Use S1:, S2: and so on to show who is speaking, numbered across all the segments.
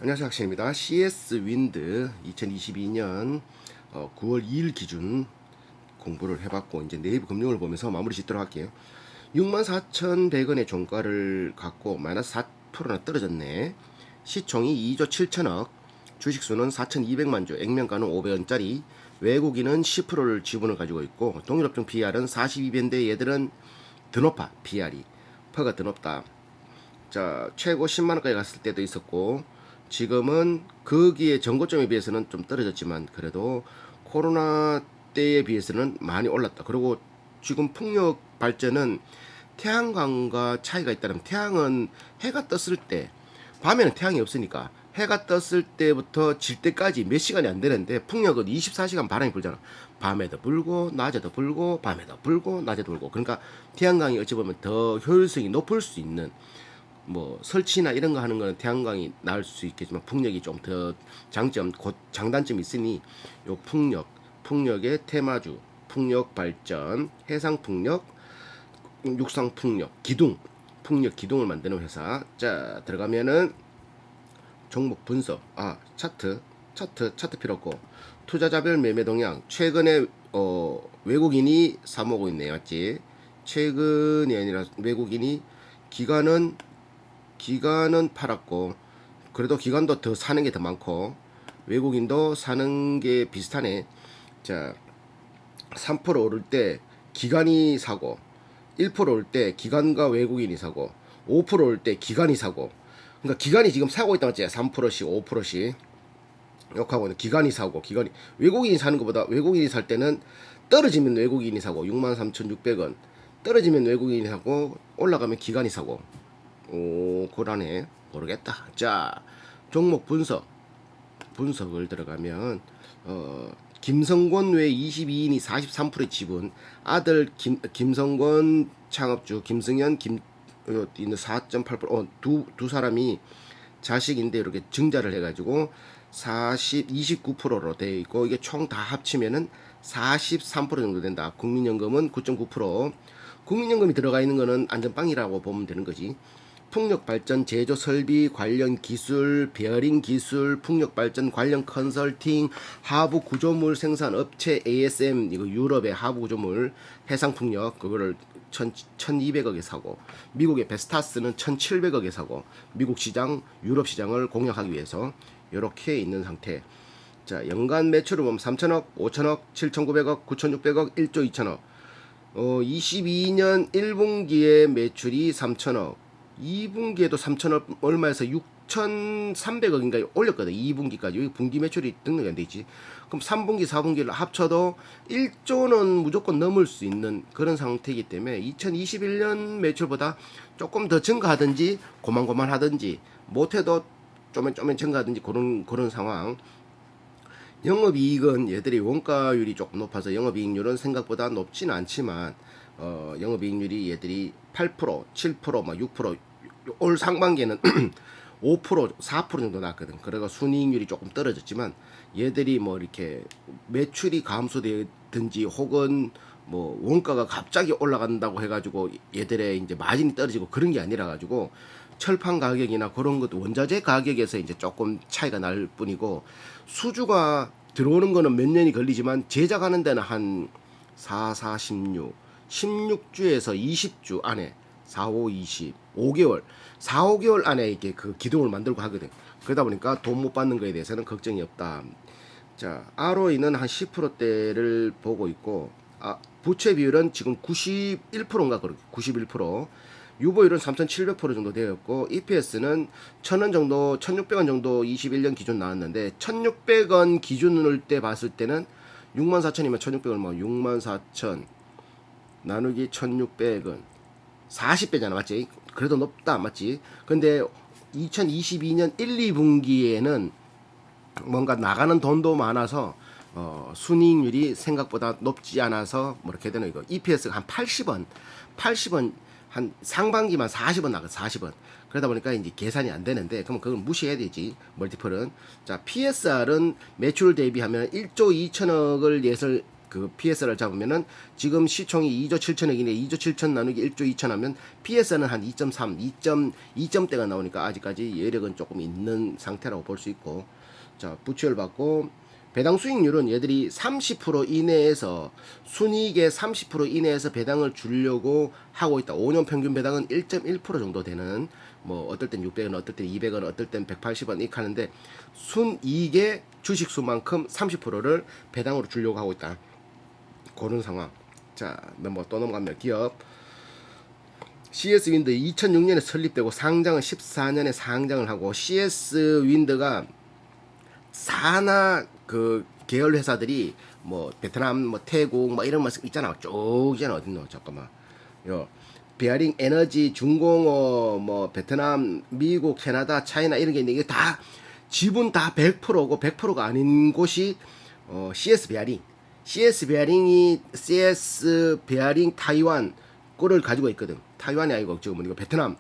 S1: 안녕하세요, 학생입니다. CS 윈드 2022년 9월 2일 기준 공부를 해봤고 이제 내부 금융을 보면서 마무리 짓도록 할게요. 64,100원의 종가를 갖고 마이너스 4%나 떨어졌네. 시총이 2조 7천억, 주식수는 4,200만 주, 액면가는 500원짜리, 외국인은 10%를 지분을 가지고 있고 동일업종 PR은 42배인데 얘들은 더 높아. PR이 퍼가 더 높다. 자, 최고 10만원까지 갔을 때도 있었고 지금은 거기에 전고점에 비해서는 좀 떨어졌지만 그래도 코로나 때에 비해서는 많이 올랐다. 그리고 지금 풍력 발전은 태양광과 차이가 있다면, 태양은 해가 떴을 때, 밤에는 태양이 없으니까 해가 떴을 때부터 질 때까지 몇 시간이 안 되는데 풍력은 24시간 바람이 불잖아. 밤에도 불고 낮에도 불고 밤에도 불고 낮에도 불고. 그러니까 태양광이 어찌 보면 더 효율성이 높을 수 있는, 뭐 설치나 이런 거 하는 거는 태양광이 나을 수 있겠지만 풍력이 좀 더 장점, 곧 장단점이 있으니 요 풍력의 테마주, 풍력 발전, 해상 풍력, 육상 풍력, 풍력 기둥을 만드는 회사. 자, 들어가면은 종목 분석, 차트 필요 없고, 투자자별 매매 동향. 최근에 외국인이 사모고 있네요, 맞지? 최근이 아니라 외국인이, 기관은 팔았고, 그래도 기관도 더 사는 게 더 많고 외국인도 사는 게 비슷하네. 자, 3% 오를 때 기관이 사고, 1% 올 때 기관과 외국인이 사고, 5% 올 때 기관이 사고. 그러니까 기관이 지금 사고 있다 맞지? 3%씩 5%씩 욕하고는 기관이 사고, 외국인이 사는 것보다, 외국인이 살 때는 떨어지면 외국인이 사고 63,600원, 떨어지면 외국인이 사고 올라가면 기관이 사고. 오, 고라네. 모르겠다. 자, 종목 분석을 들어가면 김성권 외 22인이 43%의 지분, 아들 김성권 창업주 김승현 있는 4.8%, 두 사람이 자식인데 이렇게 증자를 해가지고 29%로 되어 있고, 이게 총 다 합치면은 43% 정도 된다. 국민연금은 9.9%. 국민연금이 들어가 있는 거는 안전빵이라고 보면 되는 거지. 풍력 발전 제조 설비 관련 기술, 베어링 기술, 풍력 발전 관련 컨설팅, 하부 구조물 생산 업체 ASM, 이거 유럽의 하부 구조물, 해상 풍력, 그거를 1,200억에 사고, 미국의 베스타스는 1,700억에 사고, 미국 시장, 유럽 시장을 공략하기 위해서 이렇게 있는 상태. 자, 연간 매출을 보면 3천억, 5천억, 7,900억, 9,600억, 1조 2천억. 22년 1분기에 매출이 3천억, 2분기에도 3천억 얼마에서 6,300억인가 올렸거든. 2분기까지. 여기 분기 매출이 등록이 안 돼 있지. 그럼 3분기, 4분기를 합쳐도 1조는 무조건 넘을 수 있는 그런 상태이기 때문에 2021년 매출보다 조금 더 증가하든지 고만고만 하든지, 못해도 쪼맨 증가하든지 그런 상황. 영업이익은 얘들이 원가율이 조금 높아서 영업이익률은 생각보다 높지는 않지만 영업이익률이 얘들이 8%, 7%, 막 6%올 상반기에는 5%, 4% 정도 났거든. 그래가 순이익률이 조금 떨어졌지만 얘들이 뭐 이렇게 매출이 감소되든지 혹은 뭐 원가가 갑자기 올라간다고 해가지고 얘들의 이제 마진이 떨어지고 그런 게 아니라 가지고 철판 가격이나 그런 것도 원자재 가격에서 이제 조금 차이가 날 뿐이고, 수주가 들어오는 거는 몇 년이 걸리지만 제작하는 데는 한 16주에서 20주 안에, 4, 5, 20, 5개월, 4, 5개월 안에 이렇게 그 기둥을 만들고 하거든. 그러다 보니까 돈 못 받는 거에 대해서는 걱정이 없다. 자, ROE는 한 10%대를 보고 있고, 부채 비율은 지금 91%인가 그렇게 91%. 유보율은 3,700% 정도 되었고, EPS는 1,000원 정도, 1,600원 정도 21년 기준 나왔는데, 1,600원 기준을 때 봤을 때는 64,000이면 1,600원, 뭐 64,000 나누기 1,600원 40배잖아, 맞지? 그래도 높다, 맞지? 근데 2022년 1, 2분기에는 뭔가 나가는 돈도 많아서 순이익률이 생각보다 높지 않아서 뭐 이렇게 되는 이거. EPS가 한 80원, 한 상반기만 40원 나가, 40원. 그러다 보니까 이제 계산이 안 되는데, 그럼 그건 무시해야 되지, 멀티플은. 자, PSR은 매출 대비하면 1조 2천억을 그 PS를 잡으면은 지금 시총이 2조 7천억이네. 2조 7천 나누기 1조 2천 하면 PS는 한 2.3, 2.2점대가 나오니까 아직까지 여력은 조금 있는 상태라고 볼 수 있고, 자 부채를 받고 배당 수익률은 얘들이 30% 이내에서 순이익의 30% 이내에서 배당을 주려고 하고 있다. 5년 평균 배당은 1.1% 정도 되는, 뭐 어떨 땐 600원, 어떨 땐 200원, 어떨 땐 180원 이렇게 하는데 순이익의 주식 수만큼 30%를 배당으로 주려고 하고 있다. 그런 상황. 자, 또 넘어가면 기업 CS 윈드 2006년에 설립되고 상장은 14년에 상장을 하고, CS 윈드가 산하 그 계열 회사들이 뭐 베트남, 뭐 태국, 뭐 이런 거 있잖아. 쭉 있잖아. 어딨노? 잠깐만. 요 베어링 에너지, 중공업, 뭐 베트남, 미국, 캐나다, 차이나 이런 게 있는데 이게 다 지분 다 100%고 100%가 아닌 곳이 CS 베어링. CS 베어링 타이완 거를 가지고 있거든. 타이완이 아니고 지금 이거 베트남.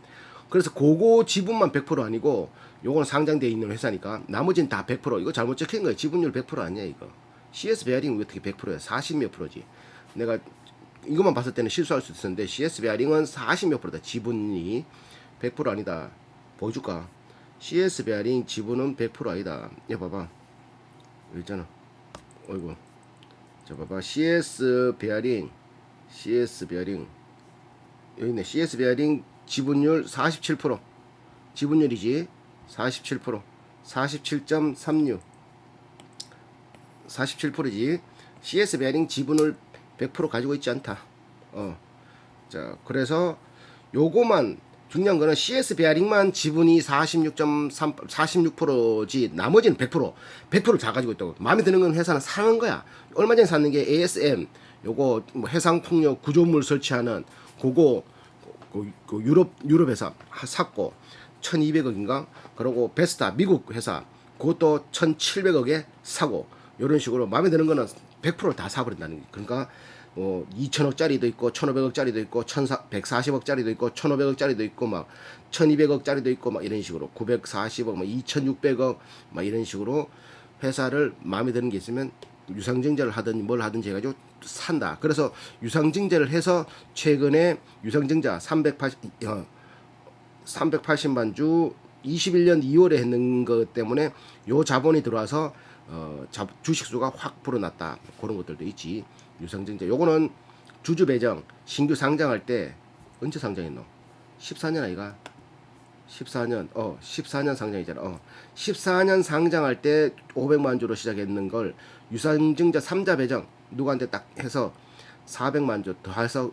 S1: 그래서 그거 지분만 100% 아니고 요거는 상장되어 있는 회사니까 나머지는 다 100%. 이거 잘못 적힌 거야. 지분율 100% 아니야 이거. CS 베어링 어떻게 100%야? 40몇 프로지. 내가 이것만 봤을 때는 실수할 수 있었는데 CS 베어링은 40몇 프로다. 지분이 100% 아니다. 보여줄까? CS 베어링 지분은 100% 아니다. 야 봐봐. 여기 있잖아. 어이구. 자 봐봐. CS 베어링 여기 있네. CS 베어링 지분율 47%. 지분율이지. 47%. 47.36. 47%지. CS 베어링 지분을 100% 가지고 있지 않다. 자, 그래서 요거만 중요한 거는 CS 베어링만 지분이 46.46%지 나머지는 100%를 다 가지고 있다고. 마음에 드는 건 회사는 사는 거야. 얼마 전에 샀는 게 ASM 요거 뭐 해상풍력 구조물 설치하는 그거 그 유럽 회사 샀고 1200억인가? 그리고 베스타 미국 회사 그것도 1700억에 사고, 이런 식으로 마음에 드는 거는 100% 다 사버린다는 게. 그러니까 2천억짜리도 있고 1,500억짜리도 있고 140억짜리도 있고 1,500억짜리도 있고 막 1,200억짜리도 있고 막 이런 식으로 940억 막 2,600억 막 이런 식으로 회사를 마음에 드는 게 있으면 유상증자를 하든 뭘 하든지 해가지고 산다. 그래서 유상증자를 해서 최근에 유상증자 380만 주 21년 2월에 했는 것 때문에 요 자본이 들어와서 주식수가 확 불어났다. 그런 것들도 있지. 유상증자 요거는 주주 배정 신규 상장할 때 언제 상장했노? 14년 아이가? 14년 상장이잖아. 14년 상장할 때 500만 주로 시작했는 걸 유상증자 3자 배정 누구한테 딱 해서 400만 주 더해서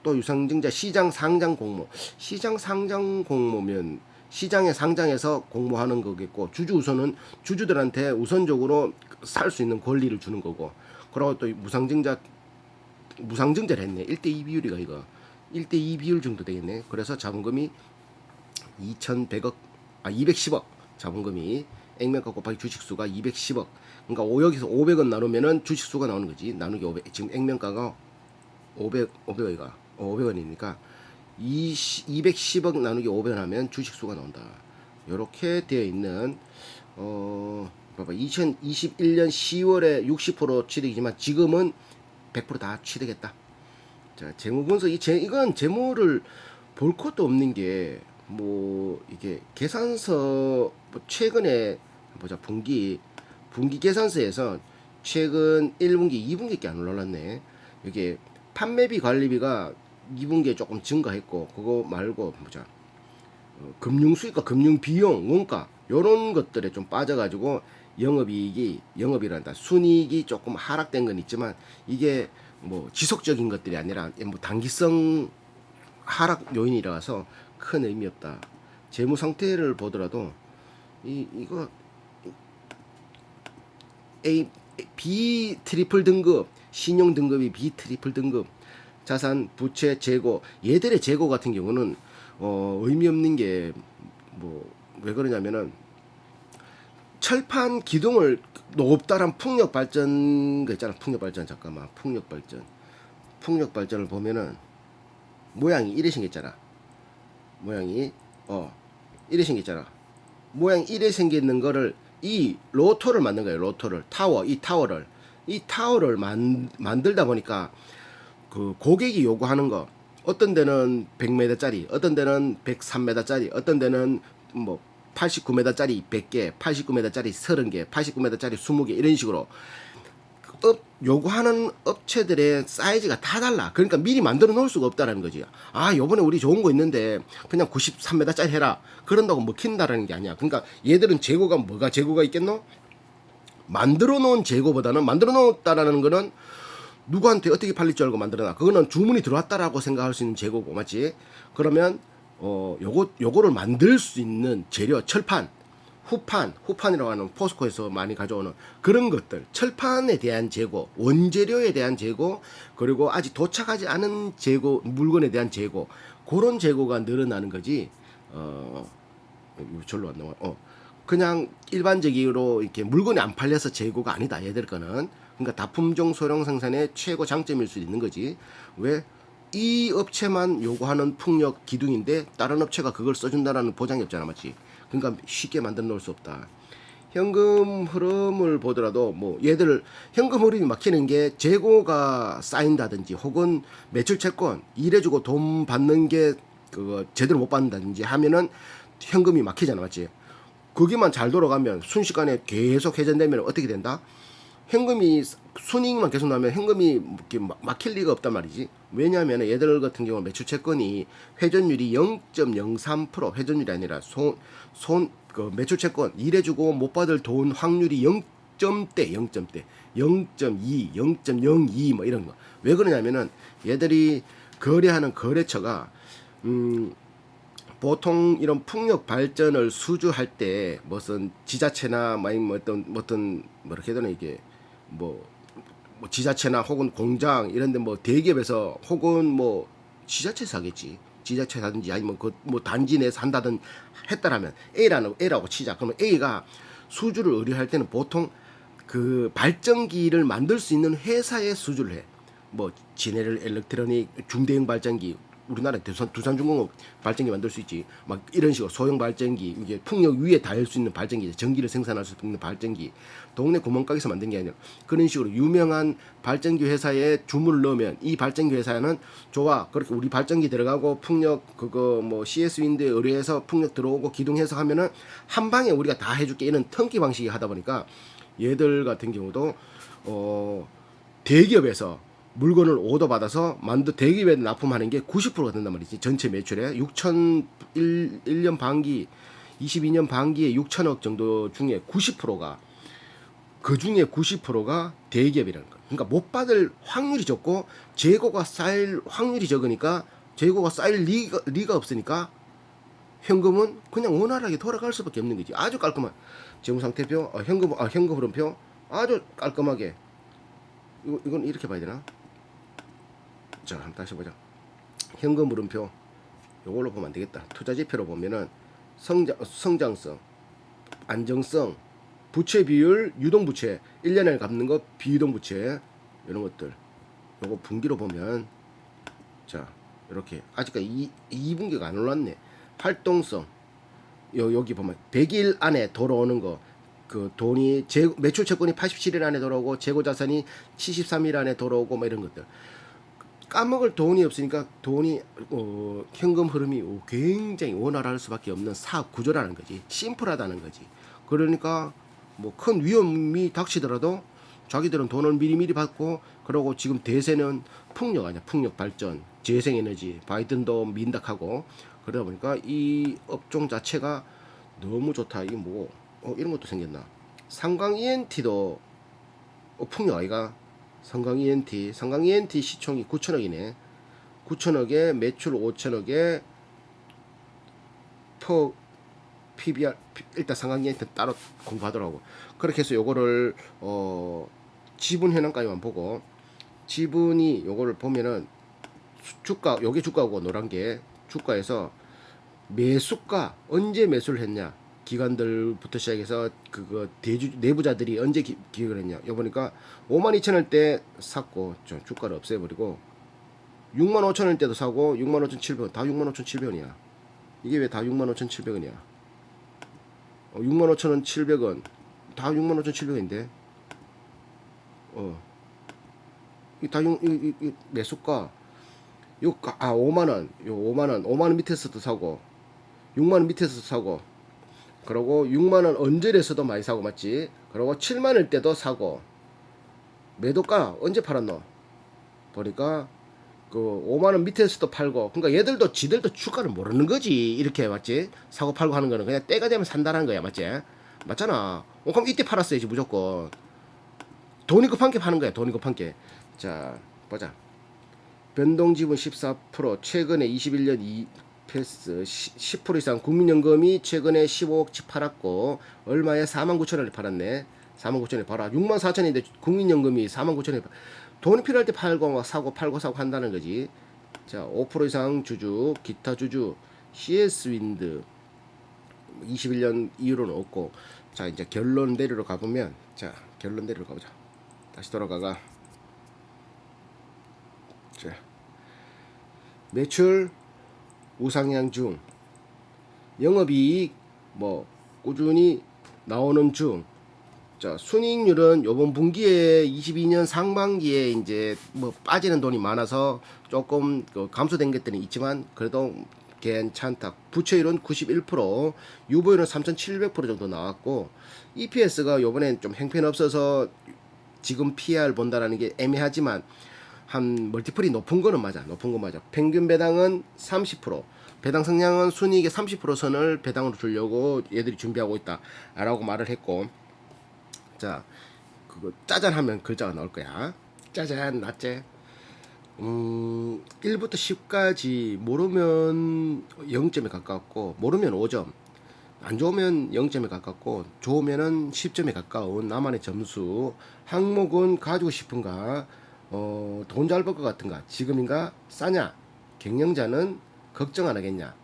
S1: 또 유상증자 시장 상장 공모. 시장 상장 공모면 시장에 상장해서 공모하는 거겠고, 주주 우선은 주주들한테 우선적으로 살 수 있는 권리를 주는 거고, 그리고 또 무상증자를 했네. 1대2 비율이가 이거 1대2 비율 정도 되겠네. 그래서 자본금이 210억 자본금이 액면가 곱하기 주식수가 210억. 그러니까 여기서 500원 나누면은 주식수가 나오는 거지. 나누기 500. 지금 액면가가 500원이니까 210억 나누기 500원 하면 주식수가 나온다. 요렇게 되어 있는 봐봐. 2021년 10월에 60% 취득이지만 지금은 100%다 취득했다. 자, 재무분석 이건 재무를 볼 것도 없는 게 뭐 이게 계산서 최근에 보자. 분기 계산서에서 최근 1분기, 2분기께 안 올라왔네. 이게 판매비 관리비가 2분기에 조금 증가했고, 그거 말고 보자. 금융수익과 금융비용, 원가 요런 것들에 좀 빠져가지고 영업이란다. 순이익이 조금 하락된 건 있지만 이게 뭐 지속적인 것들이 아니라 뭐 단기성 하락 요인이라서 큰 의미 없다. 재무 상태를 보더라도 이거 B 트리플 등급, 신용 등급이 B 트리플 등급, 자산 부채 재고, 얘들의 재고 같은 경우는 의미 없는 게 뭐 왜 그러냐면은 철판 기둥을 높다란 풍력 발전 거 있잖아. 풍력 발전을 보면은 모양이 이래 생겼잖아. 모양이 이래 생겼잖아. 모양이 이래 생기는 거를 이 로터를 만든 거예요. 로터를 이 타워를 이 타워를 만들다 보니까 그 고객이 요구하는 거 어떤 데는 100m짜리, 어떤 데는 103m짜리, 어떤 데는 뭐 89m짜리 100개, 89m짜리 30개, 89m짜리 20개 이런 식으로 요구하는 업체들의 사이즈가 다 달라. 그러니까 미리 만들어 놓을 수가 없다라는 거지. 아, 요번에 우리 좋은 거 있는데 그냥 93m짜리 해라. 그런다고 먹힌다라는 게 아니야. 그러니까 얘들은 재고가 뭐가 재고가 있겠노? 만들어 놓은 재고보다는 만들어 놓았다라는 거는 누구한테 어떻게 팔릴 줄 알고 만들어놔. 그거는 주문이 들어왔다라고 생각할 수 있는 재고고, 맞지? 그러면 요거를 만들 수 있는 재료, 철판, 후판이라고 하는 포스코에서 많이 가져오는 그런 것들, 철판에 대한 재고, 원재료에 대한 재고, 그리고 아직 도착하지 않은 재고, 물건에 대한 재고, 그런 재고가 늘어나는 거지. 절로 안 나와. 그냥 일반적으로 이렇게 물건이 안 팔려서 재고가 아니다. 얘들 거는. 그러니까 다품종 소량 생산의 최고 장점일 수 있는 거지. 왜? 이 업체만 요구하는 풍력 기둥인데 다른 업체가 그걸 써준다라는 보장이 없잖아, 맞지? 그러니까 쉽게 만들어 놓을 수 없다. 현금 흐름을 보더라도 뭐 얘들 현금 흐름이 막히는 게 재고가 쌓인다든지 혹은 매출 채권 일해주고 돈 받는 게 그거 제대로 못 받는다든지 하면은 현금이 막히잖아, 맞지? 거기만 잘 돌아가면 순식간에 계속 회전되면 어떻게 된다? 현금이 순이익만 계속 나면 현금이 이렇게 막힐 리가 없단 말이지. 왜냐하면 얘들 같은 경우 매출 채권이 회전율이 0.03% 회전율이 아니라 그 매출 채권 일해주고 못 받을 돈 확률이 0점대 0.2 0.02 뭐 이런 거. 왜 그러냐면은 얘들이 거래하는 거래처가 보통 이런 풍력 발전을 수주할 때 무슨 지자체나 뭐 어떤 뭐렇게 해야 되나 이게 뭐 지자체나 혹은 공장 이런데 뭐 대기업에서 혹은 뭐 지자체에서 하겠지. 지자체라든지 아니면 뭐 단지 내에서 한다든 했다라면 A라고 치자. 그러면 A가 수주를 의뢰할 때는 보통 그 발전기를 만들 수 있는 회사에 수주를 해. 뭐 지네럴 일렉트로닉 중대형 발전기 우리나라 두산중공업 발전기 만들 수 있지. 막 이런 식으로 소형 발전기 이게 풍력 위에 닿을 수 있는 발전기 전기를 생산할 수 있는 발전기 동네 구멍가게에서 만든 게 아니라 그런 식으로 유명한 발전기 회사에 주문을 넣으면 이 발전기 회사는 좋아 그렇게 우리 발전기 들어가고 풍력 그거 뭐 CS 윈드에 의뢰해서 풍력 들어오고 기둥 해석하면은 한 방에 우리가 다 해줄게 이런 턴기 방식이 하다 보니까 얘들 같은 경우도 대기업에서 물건을 오더 받아서 대기업에 납품하는 게 90%가 된단 말이지. 전체 매출에 1년 반기 22년 반기에 6천억 정도 중에 90%가 그 중에 90%가 대기업이라는 거야. 그러니까 못 받을 확률이 적고 재고가 쌓일 확률이 적으니까 재고가 쌓일 리가 없으니까 현금은 그냥 원활하게 돌아갈 수밖에 없는 거지. 아주 깔끔한 재무상태표, 현금 흐름표 아주 깔끔하게. 이건 이렇게 봐야 되나? 자, 한번 다시 보자. 현금 흐름표 이걸로 보면 안 되겠다. 투자지표로 보면은 성장성, 안정성, 부채 비율, 유동부채, 1년에 갚는 거 비유동부채 이런 것들. 요거 분기로 보면 자 이렇게 아직까지 2분기가 안 올랐네. 활동성 여기 보면 100일 안에 돌아오는 거. 그 돈이 매출 채권이 87일 안에 돌아오고 재고 자산이 73일 안에 돌아오고 뭐 이런 것들. 까먹을 돈이 없으니까 돈이 현금 흐름이 굉장히 원활할 수밖에 없는 사업 구조라는 거지. 심플하다는 거지. 그러니까 뭐 큰 위험이 닥치더라도 자기들은 돈을 미리미리 받고 그러고 지금 대세는 풍력 아니야. 풍력 발전, 재생에너지, 바이든도 민닥하고 그러다 보니까 이 업종 자체가 너무 좋다. 이게 뭐 이런 것도 생겼나. 상강 ENT도 풍력 아이가. 상강 ENT 시총이 9천억이네. 9천억에 매출 5천억에 PBR 일단 상강 ENT 따로 공부하더라고. 그렇게 해서 요거를 지분 현황까지만 보고 지분이 요거를 보면은 주가 요게 주가고 노란 게 주가에서 매수가 언제 매수를 했냐 기관들부터 시작해서 그거 내부자들이 언제 기획을 했냐. 여 보니까 52,000원 때 샀고 저 주가를 없애버리고 65,000원 때도 사고 65,700원 다 65,700원이야. 이게 왜 다 65,700원이야? 65,700원 다 65,700원인데 이 매수가 요 5만 원, 요 5만 원 밑에서도 사고 6만 원 밑에서도 사고 그러고 6만 원 언저리에서도 많이 사고 맞지? 그러고 7만 원 때도 사고 매도가 언제 팔았노? 보니까 그 5만 원 밑에서도 팔고 그러니까 얘들도 지들도 주가를 모르는 거지 이렇게 맞지? 사고 팔고 하는 거는 그냥 때가 되면 산다는 거야 맞지? 맞잖아. 그럼 이때 팔았어야지 무조건. 돈이 급한 게 파는 거야. 돈이 급한 게. 자 보자. 변동지분 14% 최근에 21년 패스 10% 이상 국민연금이 최근에 15억치 팔았고 얼마에 49,000원에 팔았네. 49,000원에 팔아. 64,000원인데 국민연금이 49,000원에 돈이 필요할 때 팔고 막 사고 팔고 사고 한다는 거지. 자, 5% 이상 주주, 기타 주주, CS윈드 21년 이후로는 없고. 자, 이제 결론 내리러 가보면 자, 결론 내리러 가보자. 다시 돌아가가. 자, 매출 우상향 중, 영업이익 뭐 꾸준히 나오는 중. 자, 순이익률은 요번 분기에 22년 상반기에 이제 뭐 빠지는 돈이 많아서 조금 감소된 것들이 있지만 그래도 괜찮다. 부채율은 91%, 유보율은 3,700% 정도 나왔고 EPS가 요번엔 좀 형편없어서 지금 PER 본다라는 게 애매하지만 한 멀티플이 높은 거는 맞아. 높은 거 맞아. 평균 배당은 30%. 배당 성량은 순이익의 30% 선을 배당으로 주려고 얘들이 준비하고 있다라고 말을 했고, 자, 그거 짜잔 하면 글자가 나올 거야. 짜잔, 낫제. 1부터 10까지 모르면 0점에 가깝고, 모르면 5점. 안 좋으면 0점에 가깝고, 좋으면은 10점에 가까운 나만의 점수. 항목은 가지고 싶은가, 돈 잘 벌 것 같은가, 지금인가, 싸냐, 경영자는 걱정 안 하겠냐.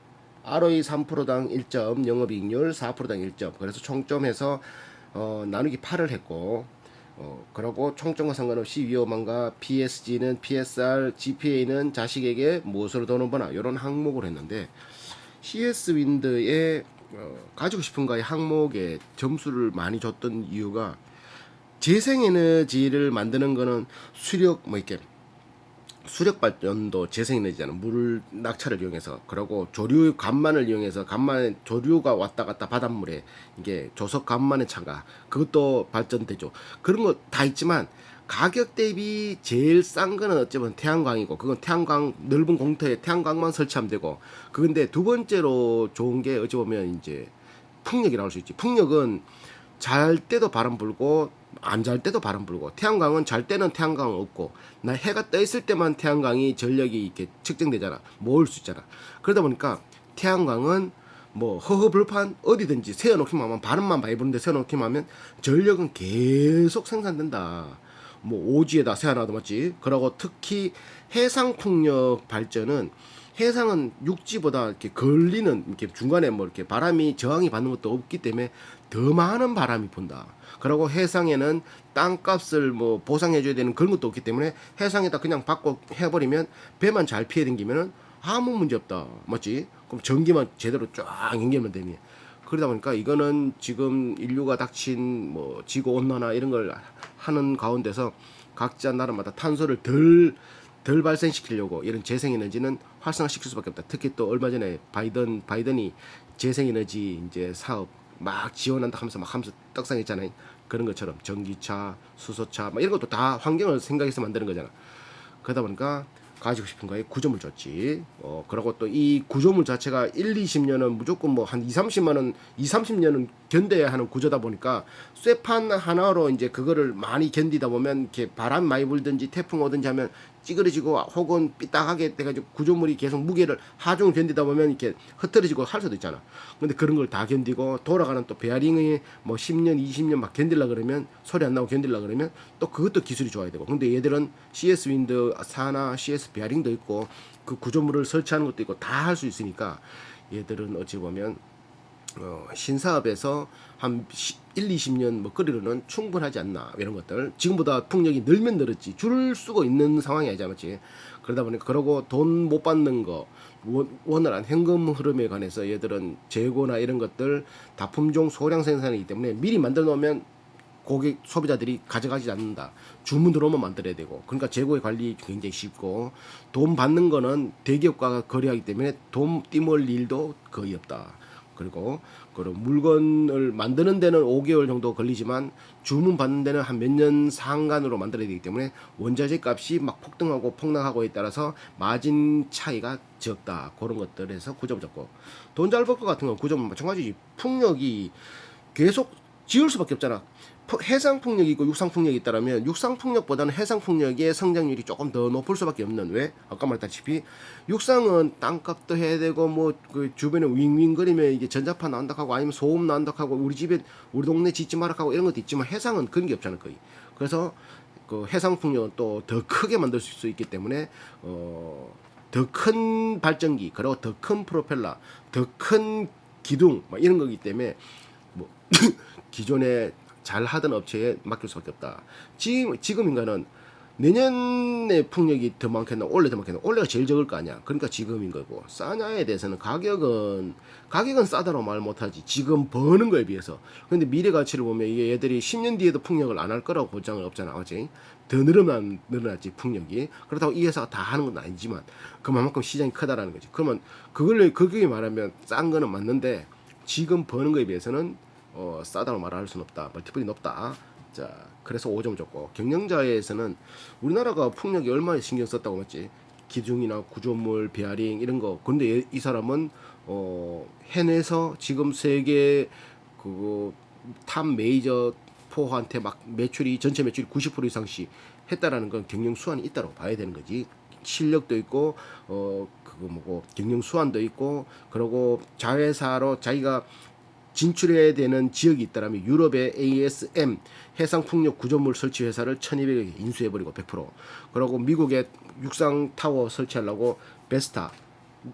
S1: ROE 3%당 1점, 영업이익률 4%당 1점. 그래서 총점해서 나누기 8을 했고, 그러고 총점과 상관없이 위험한가, PSG는 PSR, GPA는 자식에게 무엇으로 돈을 버나 이런 항목을 했는데 CS윈드에 가지고 싶은가의 항목에 점수를 많이 줬던 이유가 재생에너지를 만드는 거는 수력 뭐 이렇게 수력 발전도 재생에너지잖아. 물 낙차를 이용해서. 그리고 조류 간만을 이용해서 간만에 조류가 왔다 갔다 바닷물에 이게 조석 간만의 차가 그것도 발전되죠. 그런 거 다 있지만 가격 대비 제일 싼 거는 어쩌면 태양광이고 그건 태양광 넓은 공터에 태양광만 설치하면 되고 그건데 두 번째로 좋은 게 어찌 보면 이제 풍력이라고 할 수 있지. 풍력은 잘 때도 바람 불고 안 잘 때도 바람 불고 태양광은 잘 때는 태양광은 없고 나 해가 떠 있을 때만 태양광이 전력이 이렇게 측정되잖아. 모을 수 있잖아. 그러다 보니까 태양광은 뭐 허허벌판 어디든지 세워놓기만 하면 바람만 많이 부는데 세워놓기만 하면 전력은 계속 생산된다. 뭐 오지에다 세워놔도 맞지. 그러고 특히 해상 풍력 발전은 해상은 육지보다 이렇게 걸리는 이렇게 중간에 뭐 이렇게 바람이 저항이 받는 것도 없기 때문에 더 많은 바람이 분다. 그리고 해상에는 땅값을 뭐 보상해줘야 되는 그런 것도 없기 때문에 해상에다 그냥 받고 해버리면 배만 잘 피해 댕기면은 아무 문제 없다. 맞지? 그럼 전기만 제대로 쫙 연결만 되면. 그러다 보니까 이거는 지금 인류가 닥친 뭐 지구 온난화 이런 걸 하는 가운데서 각자 나라마다 탄소를 덜 발생시키려고 이런 재생에너지는 활성화시킬 수밖에 없다. 특히 또 얼마 전에 바이든이 재생에너지 이제 사업 막 지원한다 하면서 떡상했잖아요. 그런 것처럼 전기차, 수소차 막 이런 것도 다 환경을 생각해서 만드는 거잖아. 그러다 보니까 가지고 싶은 거에 9점을 줬지. 그리고 또 이 구조물 자체가 1, 20년은 무조건 뭐 한 2, 30만 원, 2, 30년은 견뎌야 하는 구조다 보니까 쇠판 하나로 이제 그거를 많이 견디다 보면 이렇게 바람 많이 불든지 태풍 오든지 하면 찌그러지고 혹은 삐딱하게 돼가지고 구조물이 계속 무게를 하중을 견디다 보면 이렇게 흩어지고 할 수도 있잖아. 근데 그런 걸 다 견디고 돌아가는 또 베어링이 뭐 10년, 20년 막 견딜라 그러면 소리 안 나고 견딜라 그러면 또 그것도 기술이 좋아야 되고. 근데 얘들은 CS 윈드 사나 CS 베어링도 있고 그 구조물을 설치하는 것도 있고 다 할 수 있으니까 얘들은 어찌 보면 신사업에서 한 1, 20년 뭐 거리로는 충분하지 않나 이런 것들. 지금보다 풍력이 늘면 늘었지 줄 수가 있는 상황이 아니잖아. 맞지? 그러다 보니까 그러고 돈 못 받는 거 원활한 현금 흐름에 관해서 얘들은 재고나 이런 것들 다 품종 소량 생산이기 때문에 미리 만들어 놓으면 고객 소비자들이 가져가지 않는다. 주문 들어오면 만들어야 되고, 그러니까 재고의 관리 굉장히 쉽고, 돈 받는 거는 대기업과 거래하기 때문에 돈 띠몰 일도 거의 없다. 그리고 물건을 만드는 데는 5개월 정도 걸리지만 주문 받는 데는 한 몇 년 상간으로 만들어야 되기 때문에 원자재 값이 막 폭등하고 폭락하고에 따라서 마진 차이가 적다. 그런 것들에서 9점 적고, 돈 잘 벌 것 같은 건 9점은 마찬가지지. 풍력이 계속 지을 수밖에 없잖아. 해상 풍력이 있고 육상 풍력이 있다라면 육상 풍력보다는 해상 풍력의 성장률이 조금 더 높을 수밖에 없는, 왜? 아까 말했다시피 육상은 땅값도 해야 되고 뭐 그 주변에 윙윙거리면 이게 전자파 나온다 하고 아니면 소음 나온다 하고 우리 집에 우리 동네 짓지 마라 하고 이런 것도 있지만 해상은 그런 게 없잖아 거의. 그래서 그 해상 풍력은 또 더 크게 만들 수 있기 때문에 더 큰 발전기, 그리고 더 큰 프로펠러, 더 큰 기둥 막 이런 거기 때문에 뭐 기존에 잘 하던 업체에 맡길 수밖에 없다. 지금 인가는 내년에 풍력이 더 많겠나, 올해 더 많겠나, 올해가 제일 적을 거 아니야. 그러니까 지금인 거고, 싸냐에 대해서는 가격은 싸다고 말 못하지. 지금 버는 거에 비해서. 근데 미래 가치를 보면 이게 얘들이 10년 뒤에도 풍력을 안 할 거라고 보장은 없잖아, 어제. 더 늘어났지 풍력이. 그렇다고 이 회사가 다 하는 건 아니지만 그만큼 시장이 크다라는 거지. 그러면 그게 말하면 싼 거는 맞는데 지금 버는 거에 비해서는 싸다고 말할 수는 없다. 멀티플이 높다. 자, 그래서 5점 줬고, 경영자에서는 우리나라가 풍력이 얼마나 신경 썼다고 했지. 기둥이나 구조물, 베어링 이런 거. 근데 이 사람은 해내서 지금 세계 탑 메이저 포한테 막 전체 매출이 90% 이상씩 했다라는 건 경영 수완이 있다고 봐야 되는 거지. 실력도 있고 경영 수완도 있고, 그리고 자회사로 자기가 진출해야 되는 지역이 있다라면 유럽의 ASM 해상풍력 구조물 설치 회사를 1200개 인수해버리고 100%, 그리고 미국의 육상 타워 설치하려고 베스타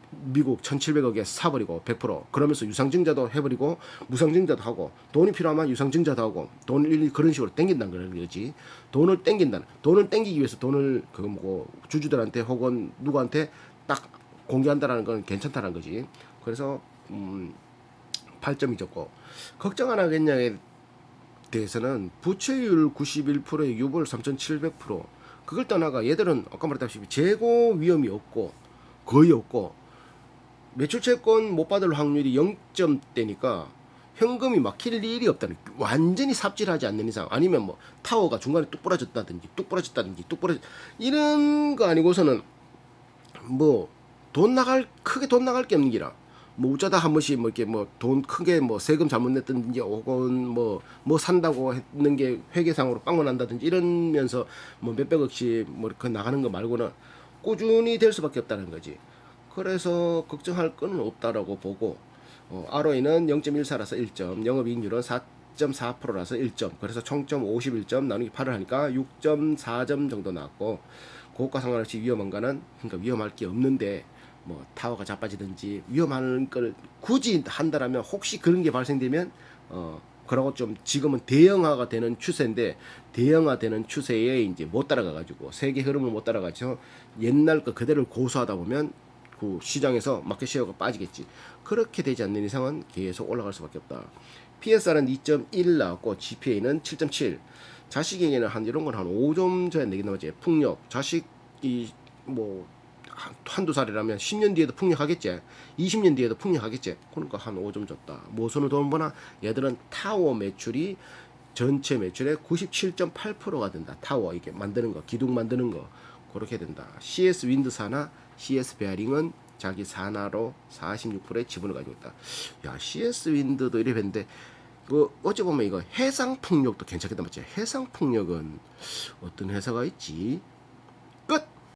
S1: 미국 1700억에 사버리고 100%, 그러면서 유상증자도 해버리고 무상증자도 하고, 돈이 필요하면 유상증자도 하고, 돈을 그런 식으로 땡긴다는 거지. 돈을 땡기기 위해서 돈을 주주들한테 혹은 누구한테 딱 공개한다라는 건 괜찮다는 거지. 그래서 8점이 적고, 걱정 안 하겠냐에 대해서는 부채율 91%에 유보율 3,700%. 그걸 떠나가 얘들은 아까 말했다시피 재고 위험이 없고 거의 없고, 매출채권 못 받을 확률이 0점대니까 현금이 막힐 일이 없다는, 완전히 삽질하지 않는 이상, 아니면 뭐 타워가 중간에 뚝 부러졌다든지 이런 거 아니고서는 뭐 크게 돈 나갈 게 없는 기라. 뭐 어쩌다 한 번씩 뭐 이렇게 뭐 돈 크게 뭐 세금 잘못 냈든지 혹은 뭐 산다고 했는 게 회계상으로 빵꾸 난다든지 이러면서 뭐 몇백억씩 뭐 이렇게 나가는 거 말고는 꾸준히 될 수밖에 없다는 거지. 그래서 걱정할 건 없다라고 보고, ROE는 0.14라서 1점, 영업이익률은 4.4%라서 1점, 그래서 총점 51점 나누기 8을 하니까 6.4점 정도 나왔고, 그것과 상관없이 위험한가는, 그러니까 위험할 게 없는데 뭐 타워가 자빠지든지 위험한 걸 굳이 한다라면 혹시 그런 게 발생되면 그러고 좀 지금은 대형화가 되는 추세인데, 대형화되는 추세에 이제 못 따라가가지고 세계 흐름을 못 따라가죠. 옛날 거 그대로 고수하다 보면 그 시장에서 마켓 쉐어가 빠지겠지. 그렇게 되지 않는 이상은 계속 올라갈 수밖에 없다. PSR은 2.1 나왔고 GPA는 7.7. 자식에게는 이런 건 한 5점 줘야 되겠나 맞지. 풍력 자식이 뭐 한두 살이라면 10년 뒤에도 풍력하겠지. 20년 뒤에도 풍력하겠지. 그러니까 한 5점 줬다. 무엇으로 돈 버나? 얘들은 타워 매출이 전체 매출의 97.8%가 된다. 타워 이게 만드는 거, 기둥 만드는 거 그렇게 된다. CS 윈드 사나 CS 베어링은 자기 산하로 46%의 지분을 가지고 있다. 야, CS 윈드도 이래 했는데 어찌 보면 이거 해상 풍력도 괜찮겠다 맞지? 해상 풍력은 어떤 회사가 있지?